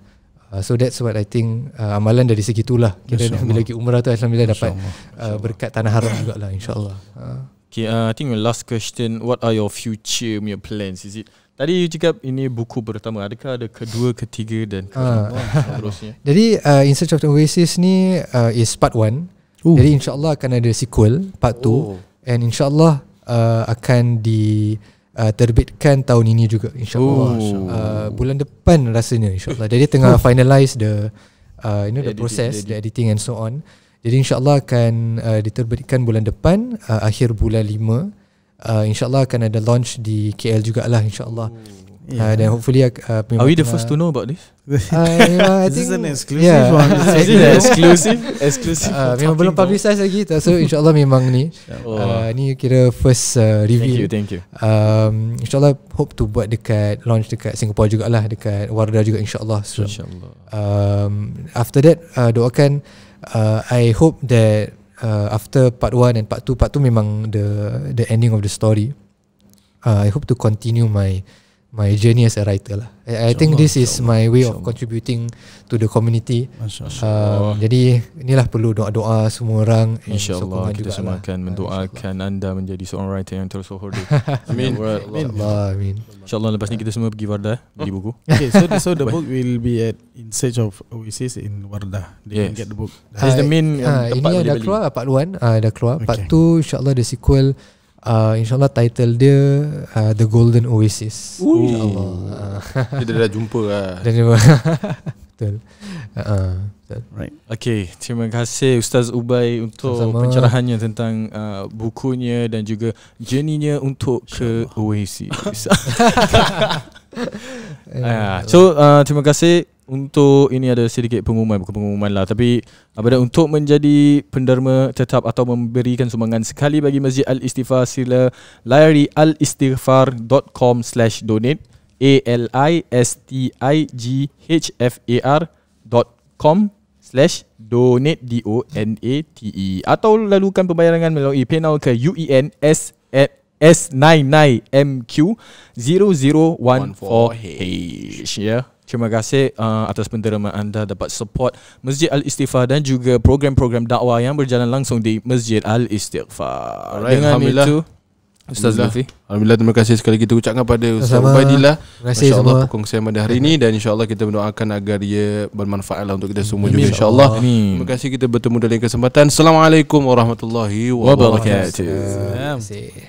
So that's what I think amalan dari segitulah. Kira bila pergi umrah tu alhamdulillah dapat berkat tanah haram jugalah, insyaAllah. Okay, I think the last question, what are your future plans? Is it, tadi you cakap ini buku pertama, adakah ada kedua, ketiga dan seterusnya? Jadi In Search of the Oasis ni is part 1. Jadi insyaAllah akan ada sequel part 2, and insyaAllah akan diterbitkan tahun ini juga, insyaAllah. Bulan depan rasanya, insyaAllah. Jadi tengah finalize the process, the editing and so on. Jadi insyaAllah akan diterbitkan bulan depan, akhir bulan 5. InsyaAllah akan ada launch di KL jugalah, insyaAllah. Dan hopefully are we the first to know about this? I This think is an exclusive. Exclusive. Memang belum publicize lagi. So insyaAllah memang ni ni kira first review. Thank you. InsyaAllah hope to buat dekat launch dekat Singapore jugalah, dekat Wardah juga, insyaAllah. So, after that doakan, I hope that after part 1 and part 2 memang the ending of the story. I hope to continue my journey as a writer lah. I think this is my way of contributing to the community. Jadi inilah perlu doa-doa semua orang. InsyaAllah kita semua akan mendoakan anda menjadi seorang writer yang terus hordi. Amin. Amin. InsyaAllah lepas ni kita semua pergi Wardah beli buku. Okay, so the book will be at In Search of Oasis in Wardah. They can get the book. This is the main ini dah keluar part 1, dah keluar. Part 2 insyaAllah the sequel InsyaAllah title dia The Golden Oasis. InsyaAllah. Kita dah jumpa lah. Dan betul. Betul. Right. Okay, terima kasih Ustaz Ubay untuk Sama-sama. pencerahannya tentang bukunya dan juga journey-nya untuk ke Oasis. So terima kasih. Untuk ini ada sedikit pengumuman, bukan pengumuman lah, tapi untuk menjadi penderma tetap atau memberikan sumbangan sekali bagi Masjid Al-Istighfar, sila layari alistighfar.com/donate, alistighfar.com/donate, DONATE, atau lalukan pembayaran melalui PayNow ke UEN S99MQ0014H. Ya. Terima kasih atas penerimaan anda dapat support Masjid Al-Istighfar dan juga program-program dakwah yang berjalan langsung di Masjid Al-Istighfar. Alright, Dengan Alhamdulillah. itu, Ustaz Zulfi. Alhamdulillah, terima kasih sekali kita ucapkan pada Ustaz Sama-sama. Ubaidillah. Terima kasih Masya-Allah semua. perkongsian pada hari ini, dan insya-Allah kita mendoakan agar ia bermanfaat lah untuk kita semua juga insya-Allah. Amin. Terima kasih, kita bertemu dalam kesempatan. Assalamualaikum warahmatullahi wabarakatuh. Wabarakatuh. Terima kasih.